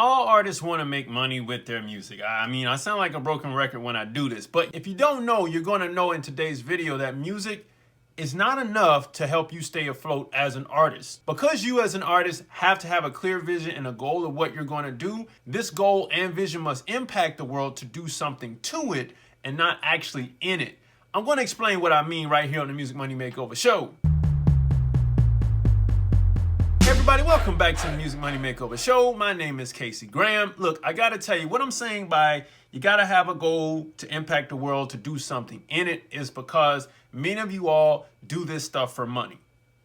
All artists want to make money with their music. I mean, I sound like a broken record when I do this, but if you don't know, you're going to know in today's video that music is not enough to help you stay afloat as an artist. Because you as an artist have to have a clear vision and a goal of what you're going to do, this goal and vision must impact the world to do something to it and not actually in it. I'm going to explain what I mean right here on the Music Money Makeover Show. Hey everybody, welcome back to the Music Money Makeover Show. My name is Casey Graham. Look, I got to tell you, what I'm saying by you got to have a goal to impact the world, to do something in it, is because many of you all do this stuff for money.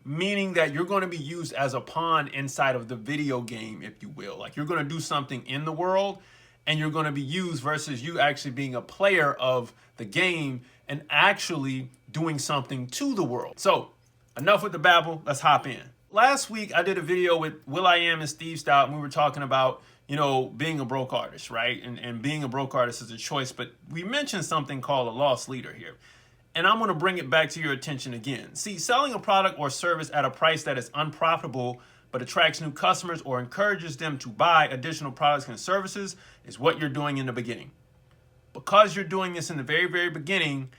Meaning that you're going to be used as a pawn inside of the video game, if you will. Like you're going to do something in the world and you're going to be used versus you actually being a player of the game and actually doing something to the world. So enough with the babble, let's hop in. Last week, I did a video with will.i.am and Steve Stout, and we were talking about, being a broke artist, right? And being a broke artist is a choice, but we mentioned something called a loss leader here. And I'm going to bring it back to your attention again. See, selling a product or service at a price that is unprofitable but attracts new customers or encourages them to buy additional products and services is what you're doing in the beginning. Because you're doing this in the very, very beginning,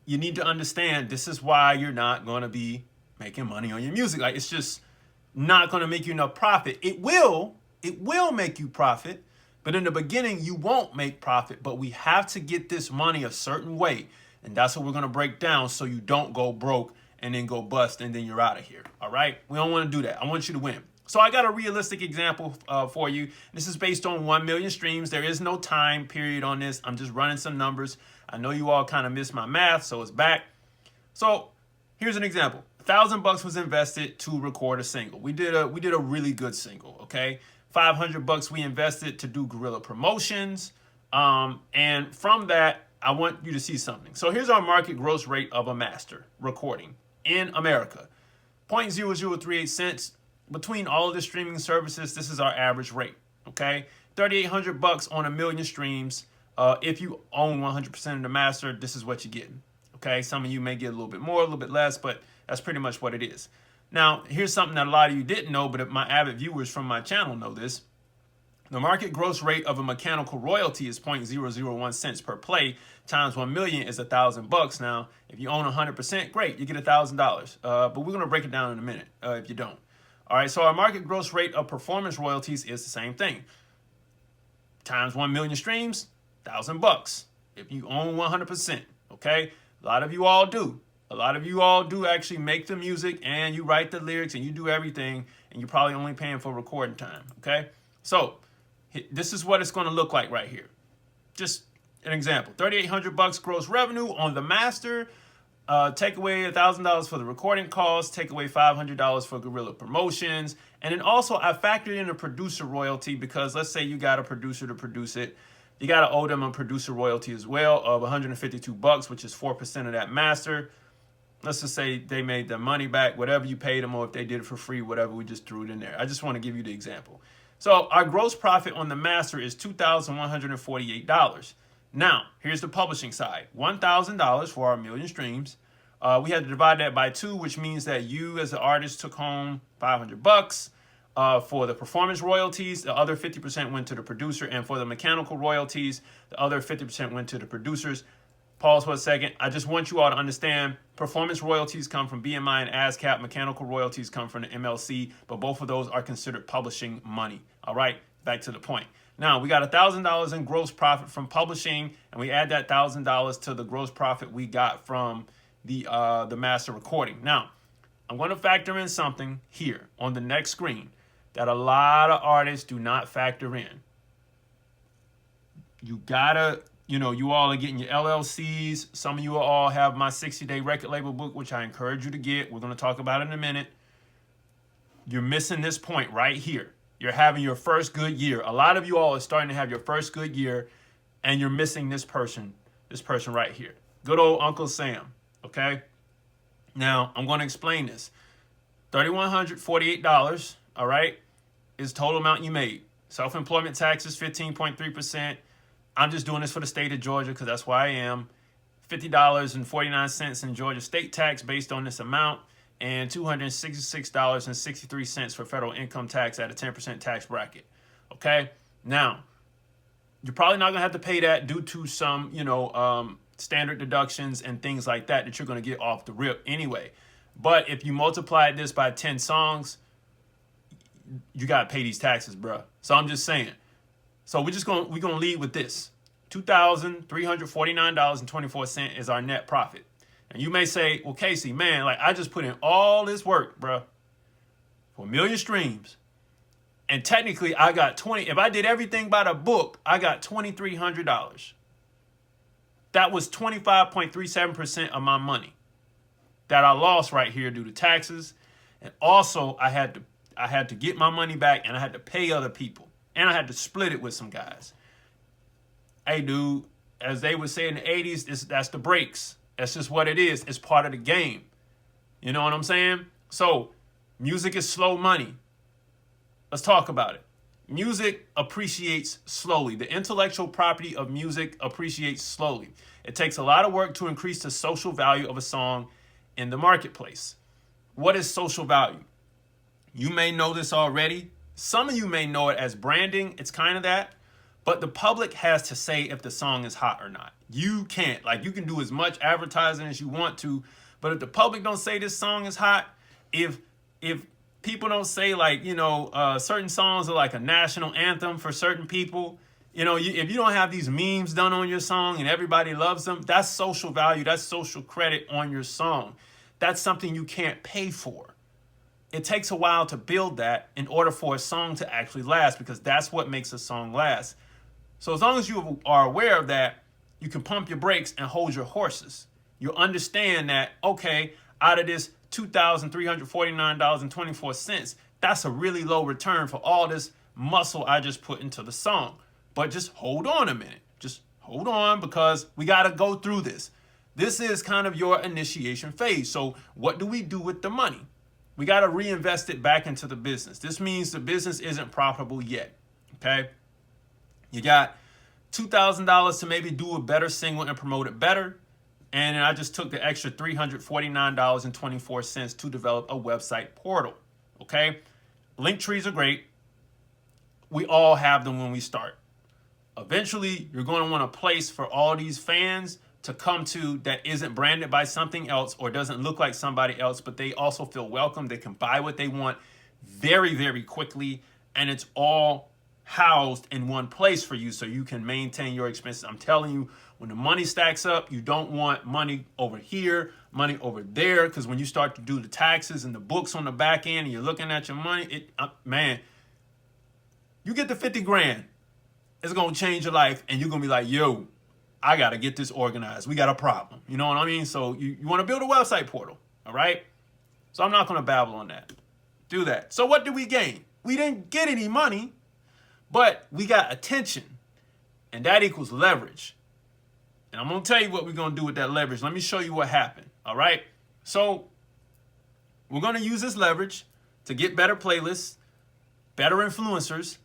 you need to understand this is why you're not going to be making money on your music. Like it's just not going to make you enough profit. It will make you profit, but in the beginning you won't make profit. But we have to get this money a certain way, and that's what we're going to break down so you don't go broke and then go bust and then you're out of here. All right, we don't want to do that. I want you to win. So I got a realistic example for you. This is based on 1 million streams. There is no time period on this. I'm just running some numbers. I know you all kind of missed my math, so it's back. So here's an example. $1,000 was invested to record a single. We did a really good single, okay? $500 we invested to do guerrilla promotions. And from that, I want you to see something. So here's our market gross rate of a master recording in America. 0.0038 cents. Between all of the streaming services, this is our average rate, okay? $3,800 on 1 million streams. If you own 100% of the master, this is what you're getting, okay? Some of you may get a little bit more, a little bit less, but that's pretty much what it is. Now, here's something that a lot of you didn't know, but my avid viewers from my channel know this. The market gross rate of a mechanical royalty is 0.001 cents per play times 1 million is $1,000. Now, if you own 100%, great, you get $1,000. But we're going to break it down in a minute if you don't. All right, so our market gross rate of performance royalties is the same thing. Times 1 million streams, $1,000. If you own 100%, okay? A lot of you all do. A lot of you all do actually make the music and you write the lyrics and you do everything and you're probably only paying for recording time, okay? So this is what it's going to look like right here. Just an example. $3,800 gross revenue on the master. Take away $1,000 for the recording costs. Take away $500 for guerrilla promotions. And then also I factored in a producer royalty because let's say you got a producer to produce it. You got to owe them a producer royalty as well of $152, which is 4% of that master. Let's just say they made their money back, whatever you paid them, or if they did it for free, whatever, we just threw it in there. I just want to give you the example. So our gross profit on the master is $2,148. Now, here's the publishing side. $1,000 for our 1 million streams. We had to divide that by 2, which means that you as an artist took home $500 for the performance royalties. The other 50% went to the producer. And for the mechanical royalties, the other 50% went to the producers. Pause for a second. I just want you all to understand performance royalties come from BMI and ASCAP. Mechanical royalties come from the MLC, but both of those are considered publishing money. All right, back to the point. Now, we got $1,000 in gross profit from publishing, and we add that $1,000 to the gross profit we got from the master recording. Now, I'm going to factor in something here on the next screen that a lot of artists do not factor in. You gotta... you all are getting your LLCs. Some of you all have my 60-day record label book, which I encourage you to get. We're going to talk about it in a minute. You're missing this point right here. You're having your first good year. A lot of you all are starting to have your first good year, and you're missing this person right here. Good old Uncle Sam, okay? Now, I'm going to explain this. $3,148, all right, is total amount you made. Self-employment taxes, 15.3%. I'm just doing this for the state of Georgia because that's where I am. $50.49 in Georgia state tax based on this amount, and $266.63 for federal income tax at a 10% tax bracket. Okay? Now, you're probably not gonna have to pay that due to some, standard deductions and things like that you're gonna get off the rip anyway. But if you multiply this by 10 songs, you gotta pay these taxes, bro. So I'm just saying. So we're gonna lead with this. $2,349.24 is our net profit. And you may say, well, Casey, man, like I just put in all this work, bro, for 1 million streams. And technically I got 20. If I did everything by the book, I got $2,300. That was 25.37% of my money that I lost right here due to taxes. And also I had to get my money back, and I had to pay other people, and I had to split it with some guys. Hey, dude, as they would say in the 80s, that's the breaks. That's just what it is. It's part of the game. You know what I'm saying? So music is slow money. Let's talk about it. Music appreciates slowly. The intellectual property of music appreciates slowly. It takes a lot of work to increase the social value of a song in the marketplace. What is social value? You may know this already. Some of you may know it as branding. It's kind of that. But the public has to say if the song is hot or not. You can't. Like, you can do as much advertising as you want to, but if the public don't say this song is hot, if people don't say, like, certain songs are like a national anthem for certain people, if you don't have these memes done on your song and everybody loves them, that's social value. That's social credit on your song. That's something you can't pay for. It takes a while to build that in order for a song to actually last, because that's what makes a song last. So as long as you are aware of that, you can pump your brakes and hold your horses. You'll understand that, okay, out of this $2,349.24, that's a really low return for all this muscle I just put into the song. But just hold on a minute. Just hold on, because we got to go through this. This is kind of your initiation phase. So what do we do with the money? We got to reinvest it back into the business. This means the business isn't profitable yet, okay? You got $2,000 to maybe do a better single and promote it better. And I just took the extra $349.24 to develop a website portal, okay? Link trees are great. We all have them when we start. Eventually, you're going to want a place for all these fans to come to that isn't branded by something else or doesn't look like somebody else, but they also feel welcome. They can buy what they want very, very quickly, and it's all housed in one place for you so you can maintain your expenses. I'm telling you, when the money stacks up, you don't want money over here, money over there, because when you start to do the taxes and the books on the back end and you're looking at your money, you get the 50 grand, it's going to change your life, and you're going to be like, yo, I got to get this organized. We got a problem. You know what I mean? So you want to build a website portal, all right? So I'm not going to babble on that. Do that. So what did we gain? We didn't get any money, but we got attention, and that equals leverage. And I'm going to tell you what we're going to do with that leverage. Let me show you what happened, all right? So we're going to use this leverage to get better playlists, better influencers.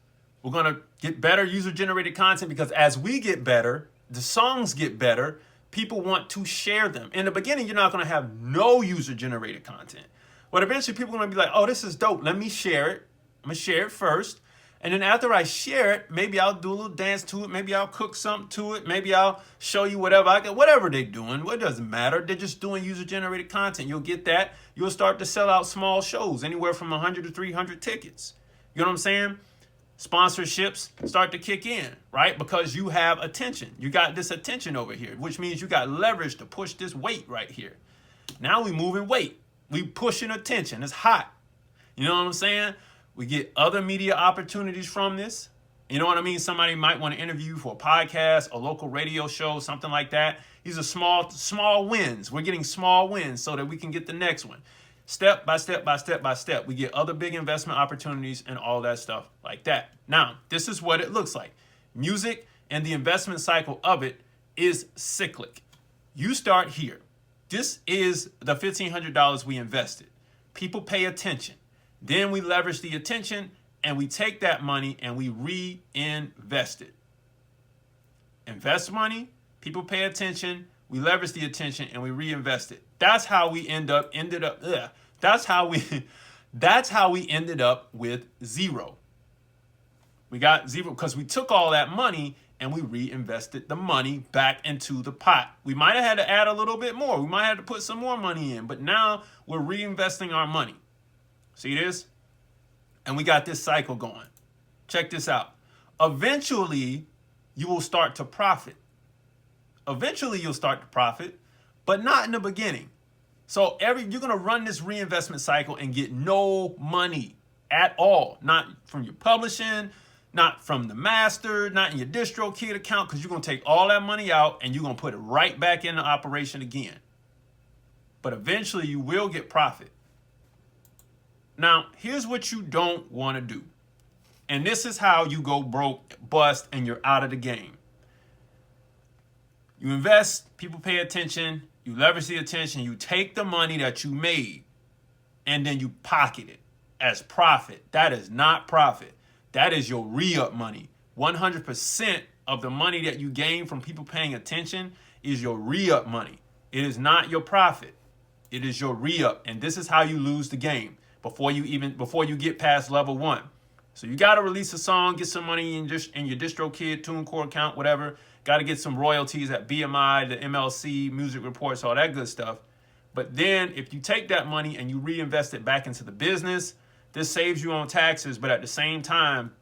We're going to get better user-generated content, because as we get better, the songs get better, people want to share them. In the beginning, you're not going to have no user-generated content. But eventually, people are going to be like, oh, this is dope. Let me share it. I'm going to share it first. And then after I share it, maybe I'll do a little dance to it. Maybe I'll cook something to it. Maybe I'll show you whatever they're doing. It doesn't matter. They're just doing user-generated content. You'll get that. You'll start to sell out small shows, anywhere from 100 to 300 tickets. You know what I'm saying? Sponsorships start to kick in, right? Because you have attention. You got this attention over here, which means you got leverage to push this weight right here. Now we moving weight. We pushing attention. It's hot. You know what I'm saying? We get other media opportunities from this. You know what I mean? Somebody might want to interview you for a podcast, a local radio show, something like that. These are small wins. We're getting small wins so that we can get the next one. Step by step by step by step. We get other big investment opportunities and all that stuff like that. Now, this is what it looks like. Music and the investment cycle of it is cyclic. You start here. This is the $1,500 we invested. People pay attention. Then we leverage the attention, and we take that money and we reinvest it. Invest money, people pay attention, we leverage the attention, and we reinvest it. That's how we That's how we ended up with zero. We got zero because we took all that money and we reinvested the money back into the pot. We might have had to add a little bit more. We might have to put some more money in, but now we're reinvesting our money. See this? And we got this cycle going. Check this out. Eventually, you will start to profit. Eventually, you'll start to profit, but not in the beginning. So you're going to run this reinvestment cycle and get no money at all. Not from your publishing, not from the master, not in your DistroKid account, because you're going to take all that money out and you're going to put it right back into operation again. But eventually, you will get profit. Now, here's what you don't want to do. And this is how you go broke, bust, and you're out of the game. You invest, people pay attention, you leverage the attention, you take the money that you made, and then you pocket it as profit. That is not profit. That is your re-up money. 100% of the money that you gain from people paying attention is your re-up money. It is not your profit. It is your re-up. And this is how you lose the game before you get past level 1. So you got to release a song, get some money in your DistroKid, TuneCore account, whatever. Got to get some royalties at BMI, the MLC, music reports, all that good stuff. But then if you take that money and you reinvest it back into the business, this saves you on taxes, but at the same time,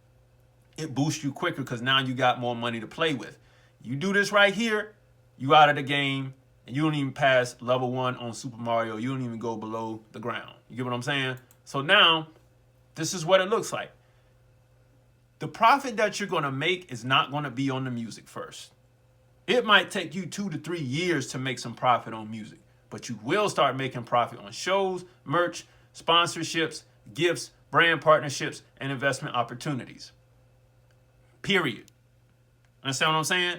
it boosts you quicker because now you got more money to play with. You do this right here, you out of the game, and you don't even pass level 1 on Super Mario. You don't even go below the ground. You get what I'm saying? So now, this is what it looks like. The profit that you're going to make is not going to be on the music first. It might take you 2 to 3 years to make some profit on music, but you will start making profit on shows, merch, sponsorships, gifts, brand partnerships, and investment opportunities. Period. Understand what I'm saying?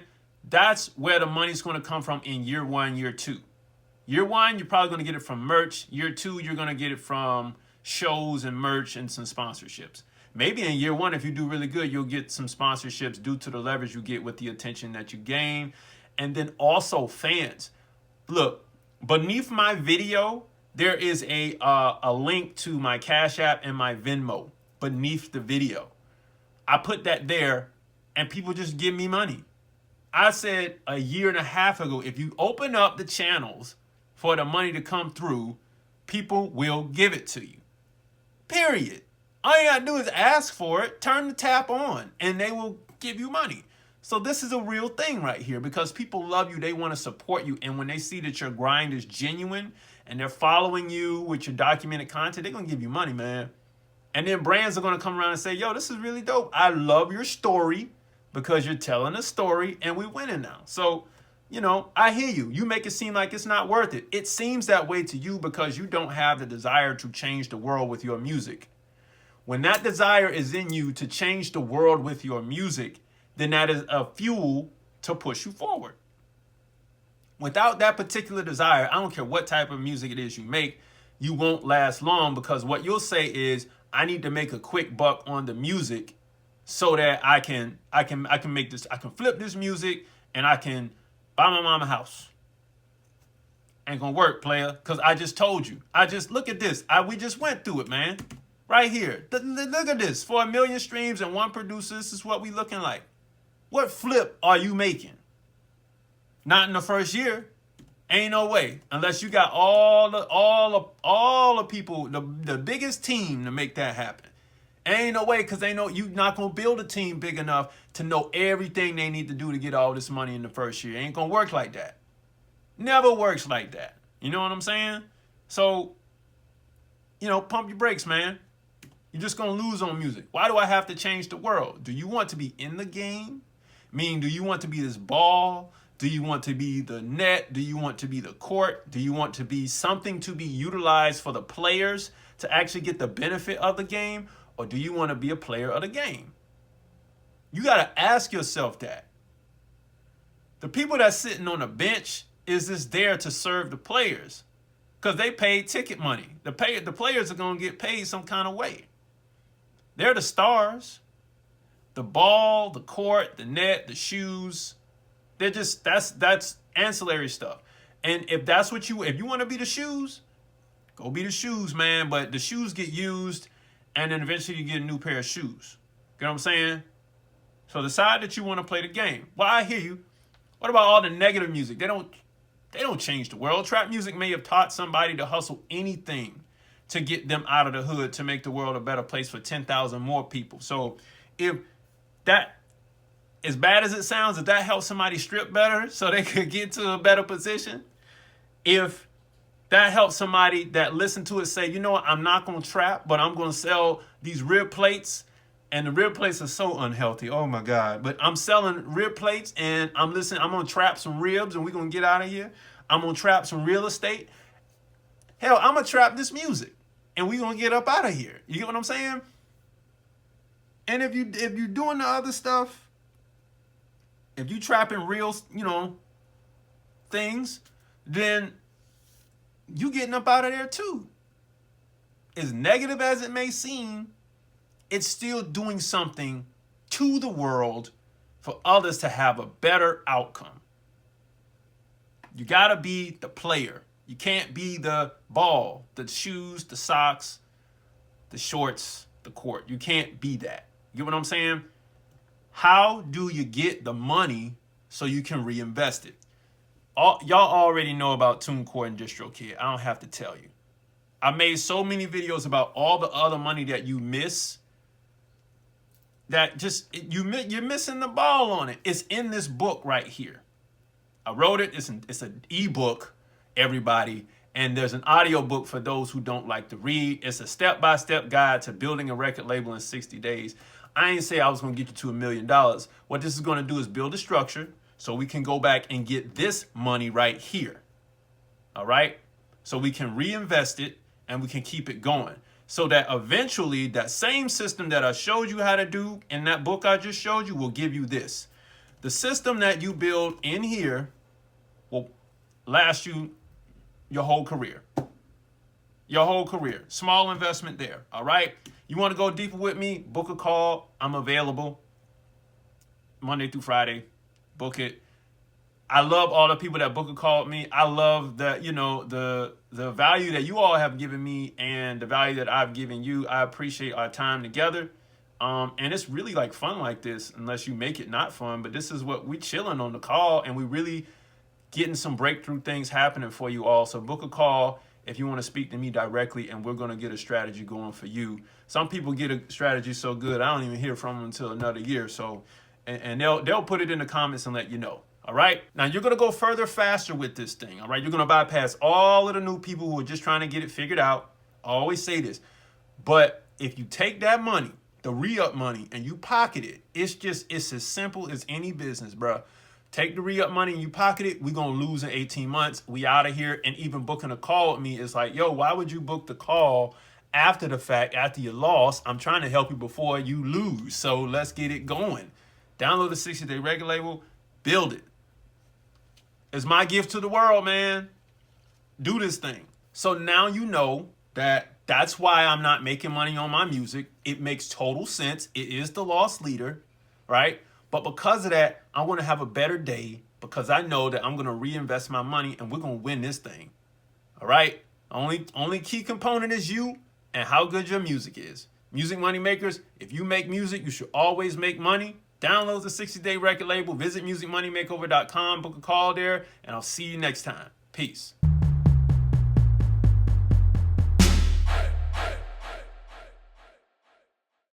That's where the money's going to come from in year 1, year 2. Year 1, you're probably going to get it from merch. Year 2, you're going to get it from shows and merch and some sponsorships. Maybe in year 1, if you do really good, you'll get some sponsorships due to the leverage you get with the attention that you gain. And then also fans. Look, beneath my video, there is a link to my Cash App and my Venmo beneath the video. I put that there and people just give me money. I said a year and a half ago, if you open up the channels for the money to come through, people will give it to you. Period. All you gotta do is ask for it, turn the tap on, and they will give you money. So this is a real thing right here because people love you. They want to support you. And when they see that your grind is genuine and they're following you with your documented content, they're going to give you money, man. And then brands are going to come around and say, yo, this is really dope. I love your story because you're telling a story and we're winning now. So, you know, I hear you. You make it seem like it's not worth it. It seems that way to you because you don't have the desire to change the world with your music. When that desire is in you to change the world with your music, then that is a fuel to push you forward. Without that particular desire, I don't care what type of music it is you make, you won't last long because what you'll say is, I need to make a quick buck on the music so that I can make this, I can flip this music and I can buy my mama a house. Ain't gonna work, player, because I just told you. Look at this. We just went through it, man. Right here. Look at this. For 1 million streams and 1 producer, this is what we looking like. What flip are you making? Not in the first year. Ain't no way. Unless you got all the people, the biggest team to make that happen. Ain't no way, because they know you're not going to build a team big enough to know everything they need to do to get all this money in the first year. Ain't going to work like that. Never works like that. You know what I'm saying? So, you know, pump your brakes, man. You're just going to lose on music. Why do I have to change the world? Do you want to be in the game? Meaning, do you want to be this ball? Do you want to be the net? Do you want to be the court? Do you want to be something to be utilized for the players to actually get the benefit of the game? Or do you want to be a player of the game? You got to ask yourself that. The people that's sitting on the bench is just there to serve the players because they paid ticket money. The players are going to get paid some kind of way. They're the stars. The ball, the court, the net, the shoes. They're just, that's ancillary stuff. And if that's what if you want to be the shoes, go be the shoes, man. But the shoes get used and then eventually you get a new pair of shoes. You know what I'm saying? So decide that you want to play the game. Well, I hear you. What about all the negative music? They don't change the world. Trap music may have taught somebody to hustle anything to get them out of the hood to make the world a better place for 10,000 more people. So if that, as bad as it sounds, if that helps somebody strip better so they could get to a better position, if that helps somebody that listened to it say, you know what, I'm not going to trap, but I'm going to sell these rib plates. And the rib plates are so unhealthy. Oh my God. But I'm selling rib plates and I'm going to trap some ribs and we're going to get out of here. I'm going to trap some real estate. Hell, I'm going to trap this music and we're going to get up out of here. You get what I'm saying? And if you're doing the other stuff, if you trapping real, things, then you getting up out of there too. As negative as it may seem, it's still doing something to the world for others to have a better outcome. You got to be the player. You can't be the ball, the shoes, the socks, the shorts, the court. You can't be that. You get what I'm saying? How do you get the money so you can reinvest it? Y'all already know about TuneCore and DistroKid. I don't have to tell you. I made so many videos about all the other money that you miss that you're missing the ball on it. It's in this book right here. I wrote it. It's an ebook, everybody. And there's an audio book for those who don't like to read. It's a step-by-step guide to building a record label in 60 days. I ain't say I was going to get you to $1 million. What this is going to do is build a structure so we can go back and get this money right here. All right? So we can reinvest it and we can keep it going. So that eventually that same system that I showed you how to do in that book I just showed you will give you this. The system that you build in here will last you your whole career. Your whole career. Small investment there. All right? You want to go deeper with me? Book a call. I'm available Monday through Friday. Book it. I love all the people that book a call with me. I love the value that you all have given me and the value that I've given you. I appreciate our time together. And it's really like fun like this, unless you make it not fun. But this is what we chilling on the call, and we really getting some breakthrough things happening for you all. So book a call if you want to speak to me directly, and we're going to get a strategy going for you. Some people get a strategy so good, I don't even hear from them until another year. So, and they'll put it in the comments and let you know. All right. Now you're going to go further faster with this thing. All right. You're going to bypass all of the new people who are just trying to get it figured out. I always say this, but if you take that money, the re-up money, and you pocket it, it's as simple as any business, bro. Take the re-up money and you pocket it. We're going to lose in 18 months. We out of here. And even booking a call with me is like, yo, why would you book the call after the fact, after you lost? I'm trying to help you before you lose. So let's get it going. Download the 60-day record label. Build it. It's my gift to the world, man. Do this thing. So now you know that's why I'm not making money on my music. It makes total sense. It is the loss leader, right? But because of that, I want to have a better day because I know that I'm going to reinvest my money and we're going to win this thing. All right? Only key component is you and how good your music is. Music money makers, if you make music, you should always make money. Download the 60-day record label. Visit musicmoneymakeover.com. Book a call there, and I'll see you next time. Peace.